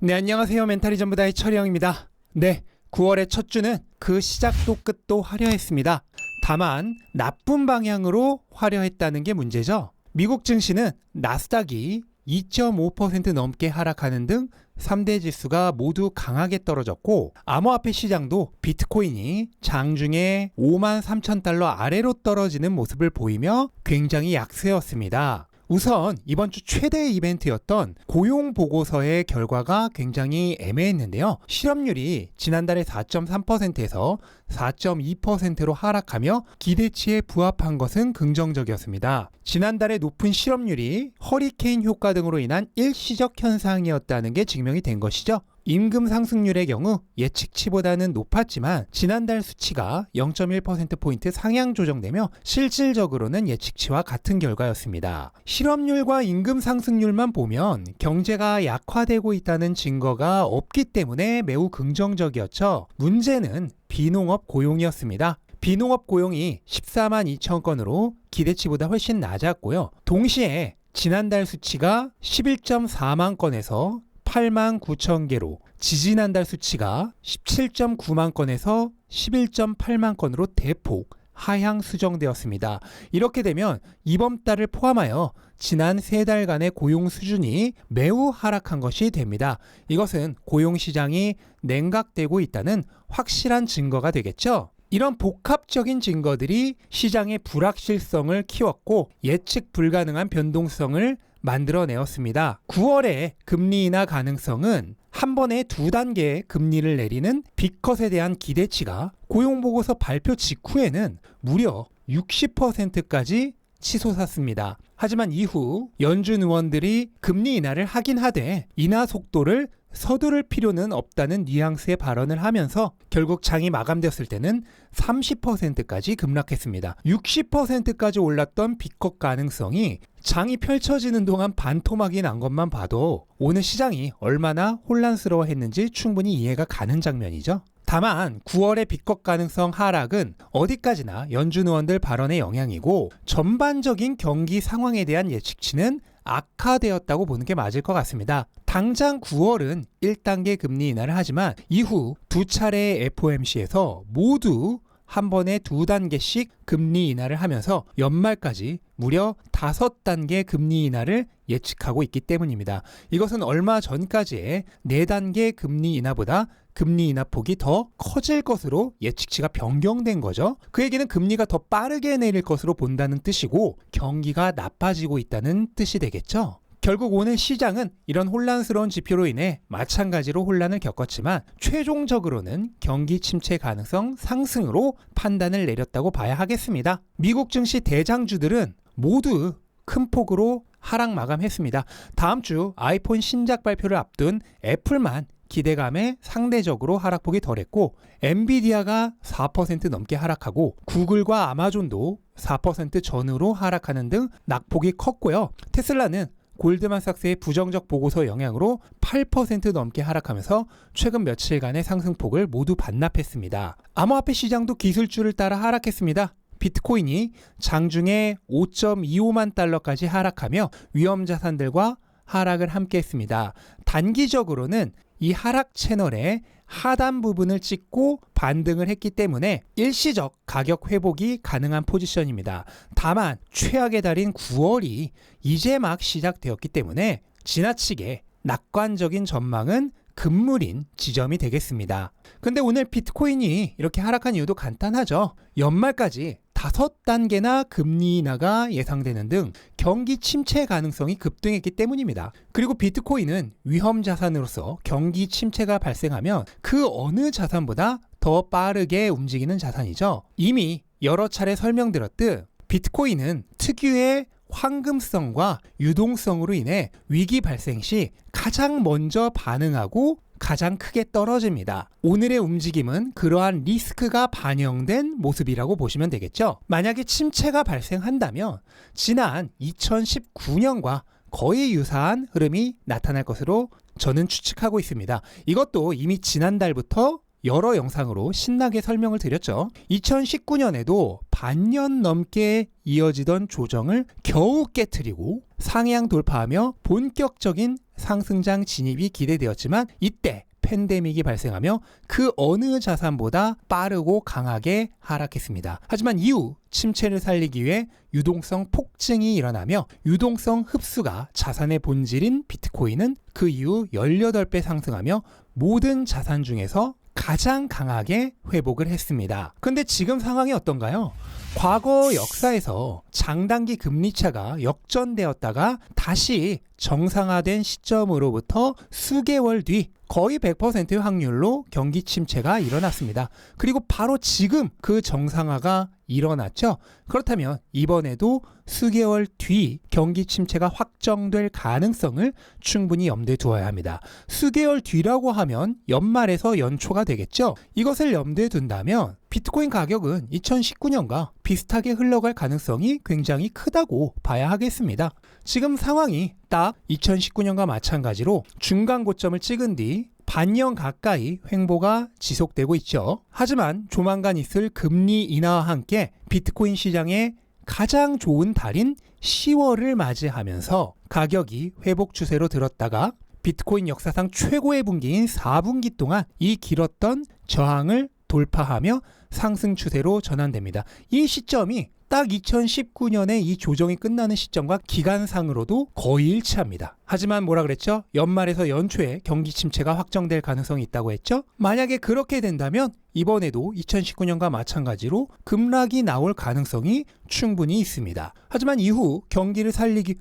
네, 안녕하세요. 멘탈이 전부다의 철영입니다. 네, 9월의 첫 주는 그 시작도 끝도 화려했습니다. 다만 나쁜 방향으로 화려했다는 게 문제죠. 미국 증시는 나스닥이 2.5% 넘게 하락하는 등 3대 지수가 모두 강하게 떨어졌고, 암호화폐 시장도 비트코인이 장중에 53,000달러 아래로 떨어지는 모습을 보이며 굉장히 약세였습니다. 우선 이번 주 최대 이벤트였던 고용 보고서의 결과가 굉장히 애매했는데요. 실업률이 지난달에 4.3%에서 4.2%로 하락하며 기대치에 부합한 것은 긍정적이었습니다. 지난달에 높은 실업률이 허리케인 효과 등으로 인한 일시적 현상이었다는 게 증명이 된 것이죠. 임금 상승률의 경우 예측치보다는 높았지만 지난달 수치가 0.1%포인트 상향 조정되며 실질적으로는 예측치와 같은 결과였습니다. 실업률과 임금 상승률만 보면 경제가 약화되고 있다는 증거가 없기 때문에 매우 긍정적이었죠. 문제는 비농업 고용이었습니다. 비농업 고용이 14만 2천 건으로 기대치보다 훨씬 낮았고요. 동시에 지난달 수치가 11.4만 건에서 8만 9천 개로, 지지난달 수치가 17.9만 건에서 11.8만 건으로 대폭 하향 수정되었습니다. 이렇게 되면 이번 달을 포함하여 지난 3달간의 고용 수준이 매우 하락한 것이 됩니다. 이것은 고용시장이 냉각되고 있다는 확실한 증거가 되겠죠. 이런 복합적인 증거들이 시장의 불확실성을 키웠고 예측 불가능한 변동성을 만들어내었습니다. 9월의 금리 인하 가능성은 한 번에 2단계의 금리를 내리는 빅컷에 대한 기대치가 고용보고서 발표 직후에는 무려 60%까지 치솟았습니다. 하지만 이후 연준 의원들이 금리 인하를 하긴 하되 인하 속도를 서두를 필요는 없다는 뉘앙스의 발언을 하면서 결국 장이 마감되었을 때는 30%까지 급락했습니다. 60%까지 올랐던 빅컷 가능성이 장이 펼쳐지는 동안 반토막이 난 것만 봐도 오늘 시장이 얼마나 혼란스러워했는지 충분히 이해가 가는 장면이죠. 다만 9월의 빅컷 가능성 하락은 어디까지나 연준 의원들 발언의 영향이고 전반적인 경기 상황에 대한 예측치는 악화되었다고 보는 게 맞을 것 같습니다. 당장 9월은 1단계 금리 인하를 하지만 이후 2차례의 FOMC에서 모두 한 번에 2단계씩 금리 인하를 하면서 연말까지 무려 5단계 금리 인하를 예측하고 있기 때문입니다. 이것은 얼마 전까지의 4단계 금리 인하보다 금리 인하 폭이 더 커질 것으로 예측치가 변경된 거죠. 그 얘기는 금리가 더 빠르게 내릴 것으로 본다는 뜻이고 경기가 나빠지고 있다는 뜻이 되겠죠. 결국 오늘 시장은 이런 혼란스러운 지표로 인해 마찬가지로 혼란을 겪었지만 최종적으로는 경기 침체 가능성 상승으로 판단을 내렸다고 봐야 하겠습니다. 미국 증시 대장주들은 모두 큰 폭으로 하락 마감했습니다. 다음 주 아이폰 신작 발표를 앞둔 애플만 기대감에 상대적으로 하락폭이 덜했고 엔비디아가 4% 넘게 하락하고 구글과 아마존도 4% 전후로 하락하는 등 낙폭이 컸고요. 테슬라는 골드만삭스의 부정적 보고서 영향으로 8% 넘게 하락하면서 최근 며칠간의 상승폭을 모두 반납했습니다. 암호화폐 시장도 기술주를 따라 하락했습니다. 비트코인이 장중에 5.25만 달러까지 하락하며 위험자산들과 하락을 함께 했습니다. 단기적으로는 이 하락 채널의 하단 부분을 찍고 반등을 했기 때문에 일시적 가격 회복이 가능한 포지션입니다. 다만 최악의 달인 9월이 이제 막 시작되었기 때문에 지나치게 낙관적인 전망은 금물인 지점이 되겠습니다. 근데 오늘 비트코인이 이렇게 하락한 이유도 간단하죠. 연말까지 5단계나 금리 인하가 예상되는 등 경기 침체 가능성이 급등했기 때문입니다. 그리고 비트코인은 위험 자산으로서 경기 침체가 발생하면 그 어느 자산보다 더 빠르게 움직이는 자산이죠. 이미 여러 차례 설명드렸듯 비트코인은 특유의 황금성과 유동성으로 인해 위기 발생 시 가장 먼저 반응하고 가장 크게 떨어집니다. 오늘의 움직임은 그러한 리스크가 반영된 모습이라고 보시면 되겠죠. 만약에 침체가 발생한다면 지난 2019년과 거의 유사한 흐름이 나타날 것으로 저는 추측하고 있습니다. 이것도 이미 지난달부터 여러 영상으로 신나게 설명을 드렸죠. 2019년에도 반년 넘게 이어지던 조정을 겨우 깨트리고 상향 돌파하며 본격적인 상승장 진입이 기대되었지만 이때 팬데믹이 발생하며 그 어느 자산보다 빠르고 강하게 하락했습니다. 하지만 이후 침체를 살리기 위해 유동성 폭증이 일어나며 유동성 흡수가 자산의 본질인 비트코인은 그 이후 18배 상승하며 모든 자산 중에서 가장 강하게 회복을 했습니다. 근데 지금 상황이 어떤가요? 과거 역사에서 장단기 금리차가 역전되었다가 다시 정상화된 시점으로부터 수개월 뒤 거의 100%의 확률로 경기 침체가 일어났습니다. 그리고 바로 지금 그 정상화가 일어났죠. 그렇다면 이번에도 수개월 뒤 경기 침체가 확정될 가능성을 충분히 염두에 두어야 합니다. 수개월 뒤라고 하면 연말에서 연초가 되겠죠. 이것을 염두에 둔다면 비트코인 가격은 2019년과 비슷하게 흘러갈 가능성이 굉장히 크다고 봐야 하겠습니다. 지금 상황이 딱 2019년과 마찬가지로 중간 고점을 찍은 뒤 반년 가까이 횡보가 지속되고 있죠. 하지만 조만간 있을 금리 인하와 함께 비트코인 시장의 가장 좋은 달인 10월을 맞이하면서 가격이 회복 추세로 들었다가 비트코인 역사상 최고의 분기인 4분기 동안 이 길었던 저항을 돌파하며 상승 추세로 전환됩니다. 이 시점이 딱 2019년에 이 조정이 끝나는 시점과 기간상으로도 거의 일치합니다. 하지만 뭐라 그랬죠? 연말에서 연초에 경기 침체가 확정될 가능성이 있다고 했죠? 만약에 그렇게 된다면 이번에도 2019년과 마찬가지로 급락이 나올 가능성이 충분히 있습니다. 하지만 이후 경기를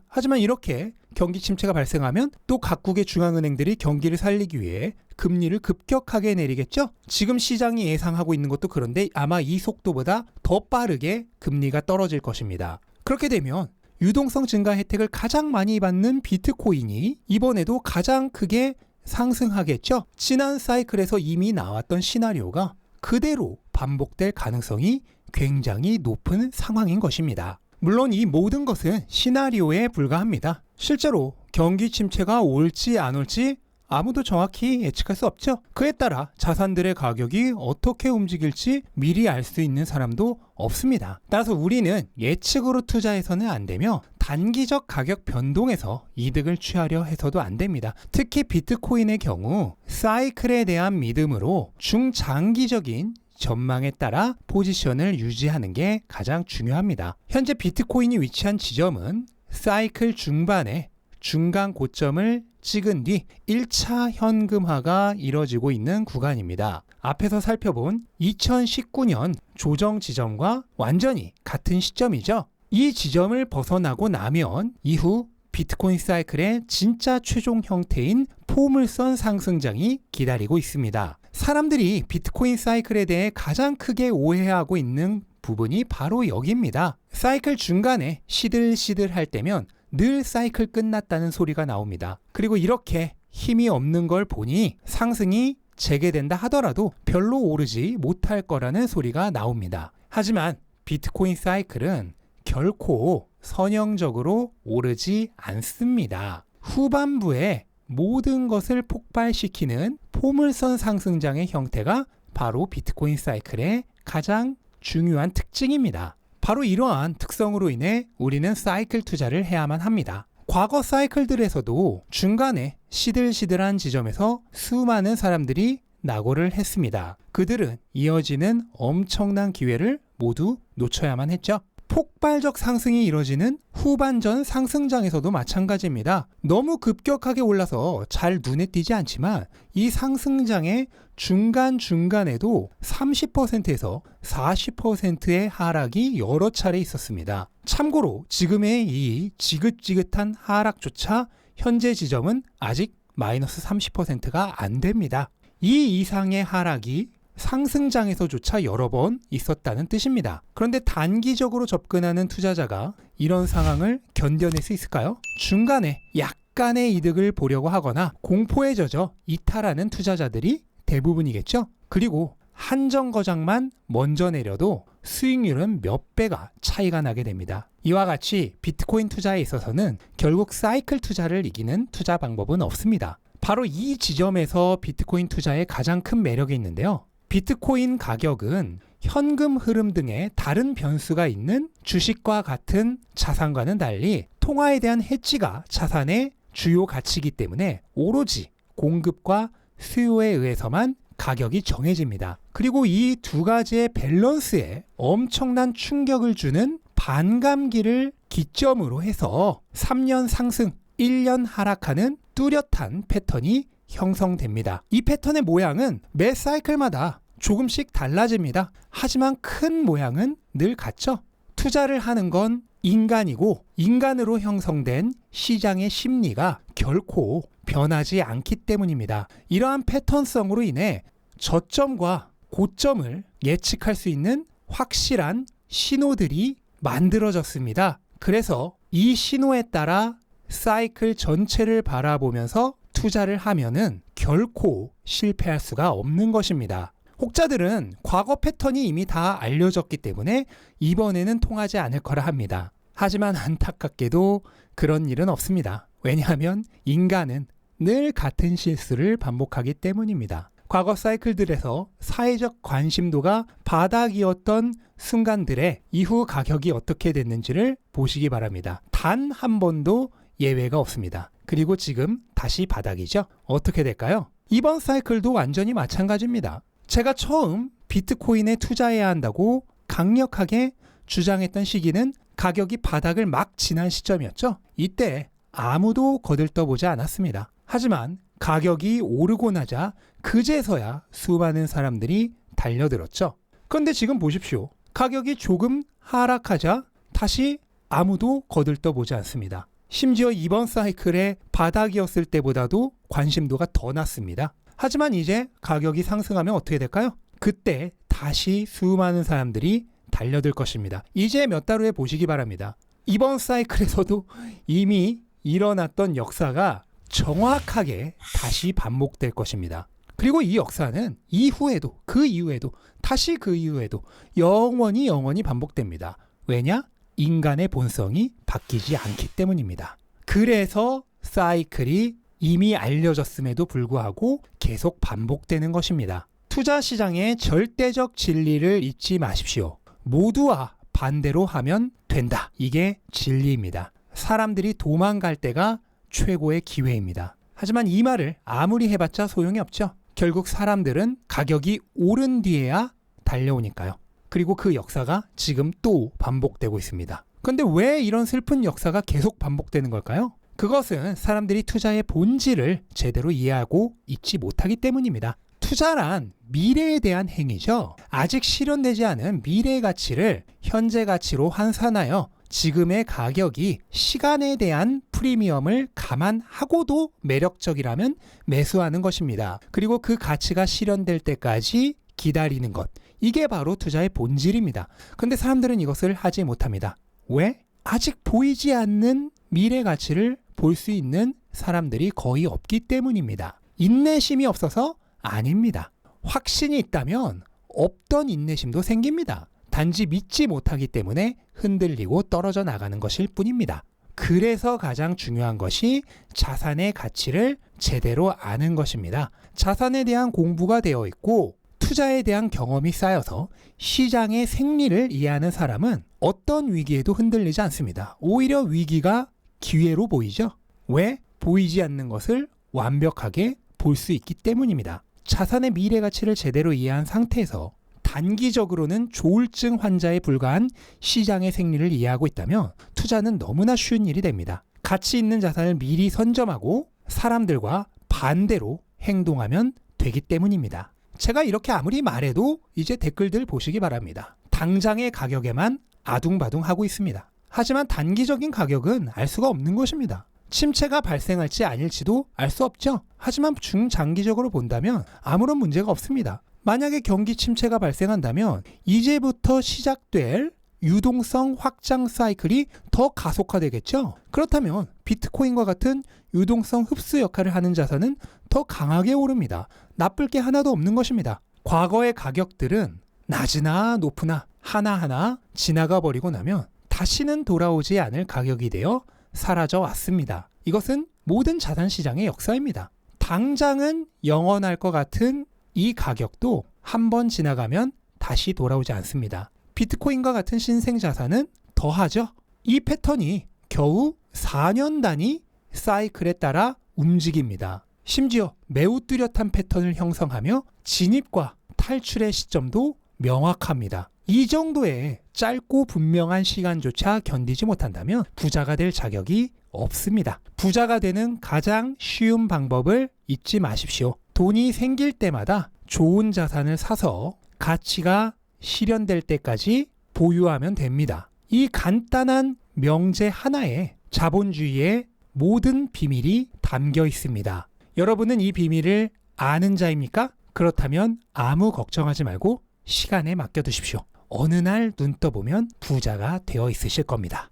하지만 이렇게 경기 침체가 발생하면 또 각국의 중앙은행들이 경기를 살리기 위해 금리를 급격하게 내리겠죠? 지금 시장이 예상하고 있는 것도 그런데 아마 이 속도보다 더 빠르게 금리가 떨어질 것입니다. 그렇게 되면 유동성 증가 혜택을 가장 많이 받는 비트코인이 이번에도 가장 크게 상승하겠죠? 지난 사이클에서 이미 나왔던 시나리오가 그대로 반복될 가능성이 굉장히 높은 상황인 것입니다. 물론 이 모든 것은 시나리오에 불과합니다. 실제로 경기 침체가 올지 안 올지 아무도 정확히 예측할 수 없죠. 그에 따라 자산들의 가격이 어떻게 움직일지 미리 알 수 있는 사람도 없습니다. 따라서 우리는 예측으로 투자해서는 안 되며 단기적 가격 변동에서 이득을 취하려 해서도 안 됩니다. 특히 비트코인의 경우 사이클에 대한 믿음으로 중장기적인 전망에 따라 포지션을 유지하는 게 가장 중요합니다. 현재 비트코인이 위치한 지점은 사이클 중반에 중간 고점을 찍은 뒤 1차 현금화가 이뤄지고 있는 구간입니다. 앞에서 살펴본 2019년 조정 지점과 완전히 같은 시점이죠. 이 지점을 벗어나고 나면 이후 비트코인 사이클의 진짜 최종 형태인 포물선 상승장이 기다리고 있습니다. 사람들이 비트코인 사이클에 대해 가장 크게 오해하고 있는 부분이 바로 여기입니다. 사이클 중간에 시들시들 할 때면 늘 사이클 끝났다는 소리가 나옵니다. 그리고 이렇게 힘이 없는 걸 보니 상승이 재개된다 하더라도 별로 오르지 못할 거라는 소리가 나옵니다. 하지만 비트코인 사이클은 결코 선형적으로 오르지 않습니다. 후반부에 모든 것을 폭발시키는 포물선 상승장의 형태가 바로 비트코인 사이클의 가장 중요한 특징입니다. 바로 이러한 특성으로 인해 우리는 사이클 투자를 해야만 합니다. 과거 사이클들에서도 중간에 시들시들한 지점에서 수많은 사람들이 낙오를 했습니다. 그들은 이어지는 엄청난 기회를 모두 놓쳐야만 했죠. 폭발적 상승이 이뤄지는 후반전 상승장에서도 마찬가지입니다. 너무 급격하게 올라서 잘 눈에 띄지 않지만 이 상승장의 중간중간에도 30%에서 40%의 하락이 여러 차례 있었습니다. 참고로 지금의 이 지긋지긋한 하락조차 현재 지점은 아직 마이너스 30%가 안 됩니다. 이 이상의 하락이 상승장에서조차 여러 번 있었다는 뜻입니다. 그런데 단기적으로 접근하는 투자자가 이런 상황을 견뎌낼 수 있을까요? 중간에 약간의 이득을 보려고 하거나 공포에 젖어 이탈하는 투자자들이 대부분이겠죠? 그리고 한정 거장만 먼저 내려도 수익률은 몇 배가 차이가 나게 됩니다. 이와 같이 비트코인 투자에 있어서는 결국 사이클 투자를 이기는 투자 방법은 없습니다. 바로 이 지점에서 비트코인 투자의 가장 큰 매력이 있는데요. 비트코인 가격은 현금 흐름 등의 다른 변수가 있는 주식과 같은 자산과는 달리 통화에 대한 해지가 자산의 주요 가치이기 때문에 오로지 공급과 수요에 의해서만 가격이 정해집니다. 그리고 이 두 가지의 밸런스에 엄청난 충격을 주는 반감기를 기점으로 해서 3년 상승, 1년 하락하는 뚜렷한 패턴이 형성됩니다. 이 패턴의 모양은 매 사이클마다 조금씩 달라집니다. 하지만 큰 모양은 늘 같죠. 투자를 하는 건 인간이고 인간으로 형성된 시장의 심리가 결코 변하지 않기 때문입니다. 이러한 패턴성으로 인해 저점과 고점을 예측할 수 있는 확실한 신호들이 만들어졌습니다. 그래서 이 신호에 따라 사이클 전체를 바라보면서 투자를 하면은 결코 실패할 수가 없는 것입니다. 혹자들은 과거 패턴이 이미 다 알려졌기 때문에 이번에는 통하지 않을 거라 합니다. 하지만 안타깝게도 그런 일은 없습니다. 왜냐하면 인간은 늘 같은 실수를 반복하기 때문입니다. 과거 사이클들에서 사회적 관심도가 바닥이었던 순간들의 이후 가격이 어떻게 됐는지를 보시기 바랍니다. 단 한 번도 예외가 없습니다. 그리고 지금 다시 바닥이죠. 어떻게 될까요? 이번 사이클도 완전히 마찬가지입니다. 제가 처음 비트코인에 투자해야 한다고 강력하게 주장했던 시기는 가격이 바닥을 막 지난 시점이었죠. 이때 아무도 거들떠보지 않았습니다. 하지만 가격이 오르고 나자 그제서야 수많은 사람들이 달려들었죠. 그런데 지금 보십시오. 가격이 조금 하락하자 다시 아무도 거들떠보지 않습니다. 심지어 이번 사이클의 바닥이었을 때보다도 관심도가 더 낮습니다. 하지만 이제 가격이 상승하면 어떻게 될까요? 그때 다시 수많은 사람들이 달려들 것입니다. 이제 몇 달 후에 보시기 바랍니다. 이번 사이클에서도 이미 일어났던 역사가 정확하게 다시 반복될 것입니다. 그리고 이 역사는 이후에도 그 이후에도 다시 그 이후에도 영원히 반복됩니다. 왜냐? 인간의 본성이 바뀌지 않기 때문입니다. 그래서 사이클이 이미 알려졌음에도 불구하고 계속 반복되는 것입니다. 투자 시장의 절대적 진리를 잊지 마십시오. 모두와 반대로 하면 된다. 이게 진리입니다. 사람들이 도망갈 때가 최고의 기회입니다. 하지만 이 말을 아무리 해봤자 소용이 없죠. 결국 사람들은 가격이 오른 뒤에야 달려오니까요. 그리고 그 역사가 지금 또 반복되고 있습니다. 그런데 왜 이런 슬픈 역사가 계속 반복되는 걸까요? 그것은 사람들이 투자의 본질을 제대로 이해하고 있지 못하기 때문입니다. 투자란 미래에 대한 행위죠. 아직 실현되지 않은 미래의 가치를 현재 가치로 환산하여 지금의 가격이 시간에 대한 프리미엄을 감안하고도 매력적이라면 매수하는 것입니다. 그리고 그 가치가 실현될 때까지 기다리는 것. 이게 바로 투자의 본질입니다. 그런데 사람들은 이것을 하지 못합니다. 왜? 아직 보이지 않는 미래 가치를 볼 수 있는 사람들이 거의 없기 때문입니다. 인내심이 없어서 아닙니다. 확신이 있다면 없던 인내심도 생깁니다. 단지 믿지 못하기 때문에 흔들리고 떨어져 나가는 것일 뿐입니다. 그래서 가장 중요한 것이 자산의 가치를 제대로 아는 것입니다. 자산에 대한 공부가 되어 있고 투자에 대한 경험이 쌓여서 시장의 생리를 이해하는 사람은 어떤 위기에도 흔들리지 않습니다. 오히려 위기가 기회로 보이죠. 왜? 보이지 않는 것을 완벽하게 볼 수 있기 때문입니다. 자산의 미래 가치를 제대로 이해한 상태에서 단기적으로는 조울증 환자에 불과한 시장의 생리를 이해하고 있다면 투자는 너무나 쉬운 일이 됩니다. 가치 있는 자산을 미리 선점하고 사람들과 반대로 행동하면 되기 때문입니다. 제가 이렇게 아무리 말해도 이제 댓글들 보시기 바랍니다. 당장의 가격에만 아둥바둥하고 있습니다. 하지만 단기적인 가격은 알 수가 없는 것입니다. 침체가 발생할지 아닐지도 알 수 없죠. 하지만 중장기적으로 본다면 아무런 문제가 없습니다. 만약에 경기 침체가 발생한다면 이제부터 시작될 유동성 확장 사이클이 더 가속화되겠죠. 그렇다면 비트코인과 같은 유동성 흡수 역할을 하는 자산은 더 강하게 오릅니다. 나쁠 게 하나도 없는 것입니다. 과거의 가격들은 낮으나 높으나 하나하나 지나가 버리고 나면 다시는 돌아오지 않을 가격이 되어 사라져 왔습니다. 이것은 모든 자산 시장의 역사입니다. 당장은 영원할 것 같은 이 가격도 한 번 지나가면 다시 돌아오지 않습니다. 비트코인과 같은 신생 자산은 더하죠. 이 패턴이 겨우 4년 단위 사이클에 따라 움직입니다. 심지어 매우 뚜렷한 패턴을 형성하며 진입과 탈출의 시점도 명확합니다. 이 정도의 짧고 분명한 시간조차 견디지 못한다면 부자가 될 자격이 없습니다. 부자가 되는 가장 쉬운 방법을 잊지 마십시오. 돈이 생길 때마다 좋은 자산을 사서 가치가 실현될 때까지 보유하면 됩니다. 이 간단한 명제 하나에 자본주의의 모든 비밀이 담겨 있습니다. 여러분은 이 비밀을 아는 자입니까? 그렇다면 아무 걱정하지 말고 시간에 맡겨두십시오. 어느 날 눈 떠보면 부자가 되어 있으실 겁니다.